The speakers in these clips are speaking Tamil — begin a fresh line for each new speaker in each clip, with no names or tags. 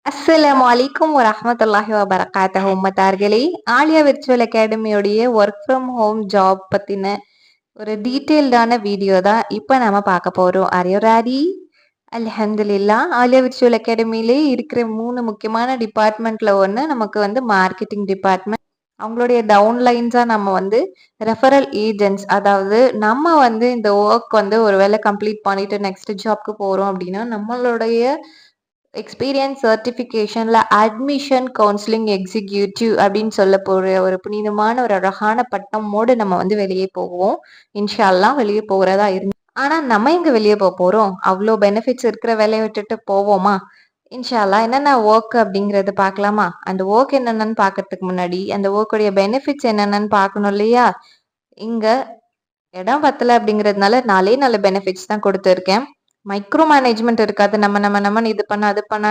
அஸ்ஸலாமு அலைக்கும் வரஹ்மத்துல்லாஹி வபரகாத்துஹு உம்மத்தார்களே. ஆலியா விர்ச்சுவல் அகாடமியோடைய ஒர்க் ஃப்ரம் ஹோம் ஜாப் பத்தின ஒரு டீட்டெயில்டான வீடியோ தான் இப்போ நம்ம பார்க்க போறோம். Are you ready? அல்ஹம்துலில்லா. ஆலியா விர்ச்சுவல் அகாடமியிலே இருக்கிற 3 முக்கியமான டிபார்ட்மெண்ட்ல ஒண்ணு நமக்கு வந்து மார்க்கெட்டிங் டிபார்ட்மெண்ட். அவங்களுடைய டவுன்லைன்ஸா நம்ம வந்து ரெஃபரல் ஏஜென்ட்ஸ், அதாவது நம்ம வந்து இந்த ஒர்க் வந்து ஒரு வேளை கம்ப்ளீட் பண்ணிட்டு நெக்ஸ்ட் ஜாப்க்கு போறோம் அப்படின்னா நம்மளுடைய எக்ஸ்பீரியன்ஸ் சர்டிஃபிகேஷன்ல அட்மிஷன் கவுன்சிலிங் எக்ஸிக்யூட்டிவ் அப்படின்னு சொல்ல போற ஒரு புனிதமான ஒரு அழகான பட்டமோடு நம்ம வந்து வெளியே போவோம். இன்ஷா அல்லாஹ் வெளியே போகிறதா இருந்து ஆனா நம்ம எங்க வெளியே போறோம்? அவ்வளோ பெனிஃபிட்ஸ் இருக்கிற வேலையை விட்டுட்டு போவோமா? இன்ஷா அல்லாஹ் என்னென்ன ஒர்க் அப்படிங்கறது பார்க்கலாமா? அந்த ஒர்க் என்னென்னு பார்க்கறதுக்கு முன்னாடி அந்த ஒர்க்குடைய பெனிஃபிட்ஸ் என்னென்னு பார்க்கணும் இல்லையா? இங்க இடம் பத்தல அப்படிங்கிறதுனால 4 பெனிஃபிட்ஸ் தான் கொடுத்துருக்கேன். மைக்ரோ மேனேஜ்மெண்ட் இருக்காது. நம்மன்னு இது பண்ண, அது பண்ண,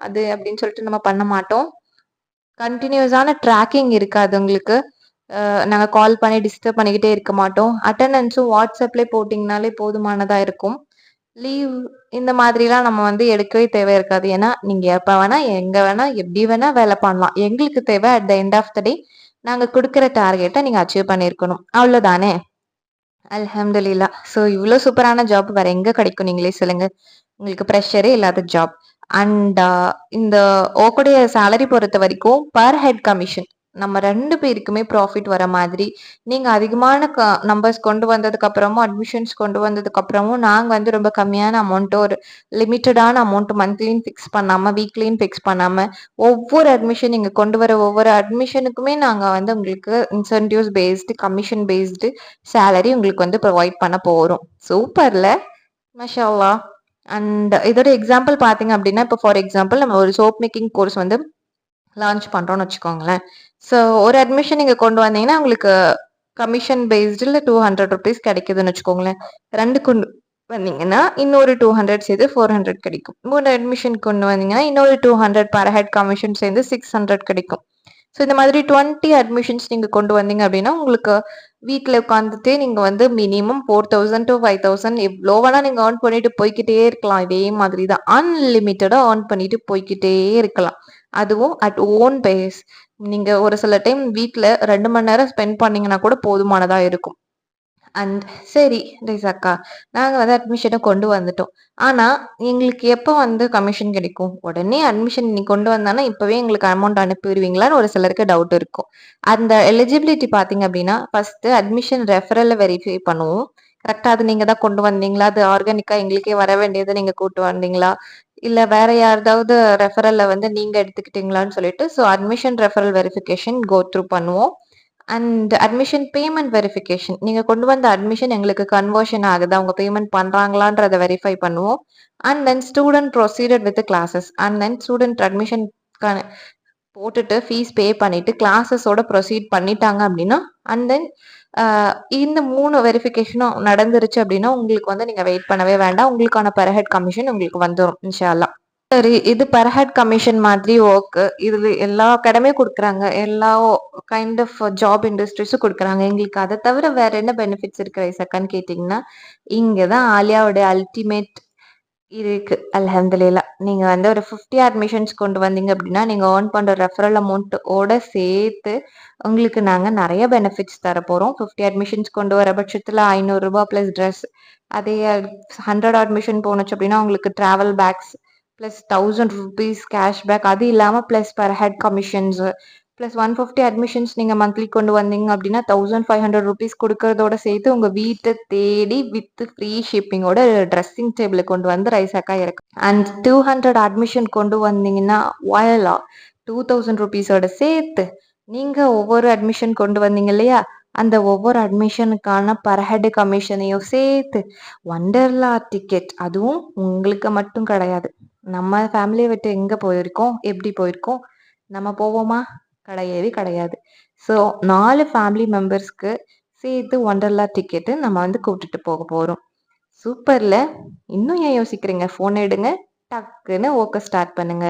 அது அப்படின்னு சொல்லிட்டு நம்ம பண்ண மாட்டோம். கண்டினியூஸான ட்ராக்கிங் இருக்காது உங்களுக்கு. நாங்க கால் பண்ணி டிஸ்டர்ப் பண்ணிக்கிட்டே இருக்க மாட்டோம். அட்டெண்டன்ஸும் வாட்ஸ்அப்லேயே போட்டிங்கனாலே போதுமானதா இருக்கும். லீவ் இந்த மாதிரிலாம் நம்ம வந்து எடுக்கவே தேவை இருக்காது. ஏன்னா நீங்க எப்ப வேணா, எங்க வேணா, எப்படி வேணா வேலை பண்ணலாம். எங்களுக்கு தேவை at the end of the day நாங்க குடுக்குற டார்கெட்டை நீங்க அச்சீவ் பண்ணியிருக்கணும். அவ்வளவுதானே? அல்ஹம்துலில்லா. ஸோ இவ்ளோ சூப்பரான ஜாப் வேற எங்க கிடைக்கும் நீங்களே சொல்லுங்க. உங்களுக்கு ப்ரெஷரே இல்லாத ஜாப். அண்ட் இந்த ஓக்குடைய சேலரி பொறுத்த வரைக்கும் பர் ஹெட் கமிஷன் நம்ம 2 பேருக்குமே ப்ராஃபிட் வர மாதிரி, நீங்க அதிகமான நம்பர்ஸ் கொண்டு வந்ததுக்கு அப்புறமும், அட்மிஷன்ஸ் கொண்டு வந்ததுக்கு அப்புறமும் நாங்க வந்து ரொம்ப கம்மியான அமௌண்ட், ஒரு லிமிட்டடான அமௌண்ட் மந்த்லின்னு ஃபிக்ஸ் பண்ணாம, வீக்லின்னு ஃபிக்ஸ் பண்ணாம, ஒவ்வொரு அட்மிஷன் நீங்க கொண்டு வர ஒவ்வொரு அட்மிஷனுக்குமே நாங்க வந்து உங்களுக்கு incentives based, commission based salary உங்களுக்கு வந்து ப்ரொவைட் பண்ண போறோம். சூப்பர்ல! மாஷா அல்லாஹ். அண்ட் இதோட எக்ஸாம்பிள் பார்த்தீங்க அப்படின்னா, இப்போ ஃபார் எக்ஸாம்பிள் நம்ம ஒரு சோப் மேக்கிங் கோர்ஸ் வந்து லான்ச் பண்றோம்னு வச்சுக்கோங்களேன். ஸோ ஒரு அட்மிஷன் நீங்க கொண்டு வந்தீங்கன்னா உங்களுக்கு கமிஷன் பேஸ்டில் ₹200 கிடைக்குதுன்னு வச்சுக்கோங்களேன். 2 கொண்டு வந்தீங்கன்னா இன்னொரு 200 சேர்த்து 400 கிடைக்கும். 3 அட்மிஷன் கொண்டு வந்தீங்கன்னா இன்னொரு 200 பர் ஹெட் கமிஷன் சேர்ந்து 600 கிடைக்கும். ஸோ இந்த மாதிரி 20 அட்மிஷன்ஸ் நீங்க கொண்டு வந்தீங்க அப்படின்னா உங்களுக்கு வீட்டில் உட்காந்துட்டு நீங்க வந்து மினிமம் 4000 to 5000 எவ்வளோ வேணா நீங்க ஏர்ன் பண்ணிட்டு போய்க்கிட்டே இருக்கலாம். இதே மாதிரி தான் அன்லிமிட்டடா ஏர்ன் பண்ணிட்டு போய்க்கிட்டே இருக்கலாம். அதுவும் அட் ஓன் பேஸ். நீங்க ஒரு சில டைம் வீட்டில் 2 மணி நேரம் ஸ்பெண்ட் பண்ணீங்கன்னா கூட போதுமானதா இருக்கும். அண்ட் சரி ரைசாக்கா, நாங்க வந்து அட்மிஷனை கொண்டு வந்துட்டோம். ஆனா எங்களுக்கு எப்போ வந்து கமிஷன் கிடைக்கும்? உடனே அட்மிஷன் நீ கொண்டு வந்தானா இப்பவே எங்களுக்கு அமௌண்ட் அனுப்பிடுவீங்களான்னு ஒரு சிலருக்கு டவுட் இருக்கும். அந்த எலிஜிபிலிட்டி பார்த்தீங்க அப்படின்னா, ஃபர்ஸ்ட் அட்மிஷன் ரெஃபரலை வெரிஃபை பண்ணுவோம். கரெக்டா அது நீங்க தான் கொண்டு வந்தீங்களா? அது ஆர்கானிக்கா எங்களுக்கே வர வேண்டியதை நீங்க கூட்டு வந்தீங்களா? இல்ல வேற யாராவது ரெஃபரல்ல வந்து நீங்க எடுத்துக்கிட்டீங்களான்னு சொல்லிட்டு, so admission referral verification go through பண்ணுவோம். அண்ட் அட்மிஷன் பேமெண்ட் வெரிஃபிகேஷன், நீங்க கொண்டு வந்த அட்மிஷன் எங்களுக்கு கன்வர்ஷன் ஆகுதா, அவங்க பேமெண்ட் பண்றாங்களான்றத வெரிஃபை பண்ணுவோம். And then student proceeded with classes, and then student admission போட்டுட்டு ஃபீஸ் பே பண்ணிட்டு கிளாஸஸோட ப்ரொசீட் பண்ணிட்டாங்க அப்படின்னா, அண்ட் தென் இந்த 3 வெரிஃபிகேஷனும் நடந்துருச்சு அப்படின்னா உங்களுக்கு வந்து நீங்க வெயிட் பண்ணவே வேண்டாம். உங்களுக்கான பெர் ஹெட் கமிஷன் உங்களுக்கு வந்துடும் இன்ஷா அல்லாஹ். சரி, இது பெர் ஹெட் கமிஷன் மாதிரி ஒர்க். இது எல்லா அகாடமியும் குடுக்குறாங்க. எல்லா கைண்ட் ஆஃப் ஜாப் இண்டஸ்ட்ரீஸும் குடுக்குறாங்க. எங்களுக்கு அத தவிர வேற என்ன பெனிஃபிட்ஸ் இருக்கு ரைசக்கான்னு கேட்டீங்கன்னா, இங்க தான் ஆலியாவோட அல்டிமேட் இருக்கு. அல்ஹம்துலில்லா. நீங்க வந்து ஒரு 50 அட்மிஷன்ஸ் கொண்டு வந்தீங்க அப்படின்னா, நீங்க ஏர்ன் பண்ற ரெஃபரல் அமௌண்ட் ஓட சேர்த்து உங்களுக்கு நாங்க நெறைய பெனிஃபிட்ஸ் தரப்போறோம். 50 அட்மிஷன்ஸ் கொண்டு வர பட்சத்துல ரூ. 500 பிளஸ் ட்ரெஸ். அதே 100 அட்மிஷன் போனுச்சு அப்படின்னா உங்களுக்கு டிராவல் பேக்ஸ் பிளஸ் ₹1000 கேஷ்பேக். அது இல்லாம plus per head commissions plus 150 admissions நீங்க மந்த்லி கொண்டு வந்தீங்க அப்படின்னா ₹1500 கொடுக்கறதோட சேர்த்து உங்க வீட்டை தேடி வித் ஃப்ரீ ஷிப்பிங்கோட ட்ரெஸ்ஸிங் டேபிள் கொண்டு வந்து ரைசாக்கா இருக்கு. அண்ட் 200 அட்மிஷன் கொண்டு வந்தீங்கன்னா வயலா ₹2000 சேர்த்து நீங்க ஒவ்வொரு அட்மிஷன் கொண்டு வந்தீங்க இல்லையா, அந்த ஒவ்வொரு அட்மிஷனுக்கான பர் ஹெட் கமிஷனையும் சேர்த்து வண்டர்லா டிக்கெட், அதுவும் உங்களுக்கு மட்டும் கிடையாது. நம்ம ஃபேமிலியை விட்டு எங்க போயிருக்கோம், எப்படி போயிருக்கோம், நம்ம போவோமா? கிடையவே கிடையாது. ஸோ 4 ஃபேமிலி மெம்பர்ஸ்க்கு சேர்த்து ஒண்டர்லா டிக்கெட்டு நம்ம வந்து கூப்பிட்டுட்டு போக போறோம். சூப்பர்ல! இன்னும் ஏன் யோசிக்கிறீங்க? ஃபோன் எடுங்க, டக்குன்னு ஓக்க ஸ்டார்ட் பண்ணுங்க.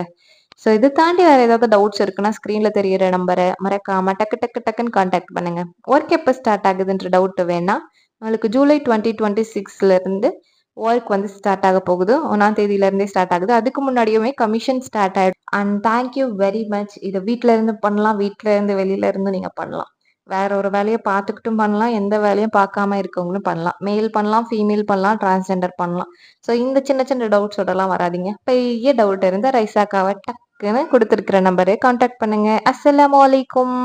ஸோ இதை தாண்டி வேற ஏதாவது டவுட்ஸ் இருக்குன்னா ஸ்க்ரீன்ல தெரியிற நம்பரை மறக்காம டக்கு டக்கு டக்குன்னு கான்டாக்ட் பண்ணுங்க. ஒர்க் எப்போ ஸ்டார்ட் ஆகுதுன்ற டவுட் வேணா உங்களுக்கு ஜூலை 2026 இருந்து ஒர்க் வந்து ஸ்டார்ட் ஆக போகுது. 1ஆம் தேதியிலேருந்தே ஸ்டார்ட் ஆகுது. அதுக்கு முன்னாடியுமே கமிஷன் ஸ்டார்ட் ஆயிடும். And thank you very much. இத வீட்ல இருந்து பண்ணலாம். வீட்ல இருந்து வெளியில இருந்து நீங்க பண்ணலாம். வேற ஒரு வேலைய பார்த்துக்கிட்டும் பண்ணலாம். எந்த வேலையும் பார்க்காம இருக்கவங்களும் பண்ணலாம். மேல் பண்ணலாம், ஃபீமேல் பண்ணலாம், டிரான்ஸ்ஜெண்டர் பண்ணலாம். ஸோ இந்த சின்ன சின்ன டவுட்ஸோடலாம் வராதீங்க. பெரிய டவுட் இருந்தா ரைஸாக்காவ டக்குன்னு குடுத்துருக்கிற நம்பர கான்டாக்ட் பண்ணுங்க. அஸ்ஸலாமு அலைக்கும்.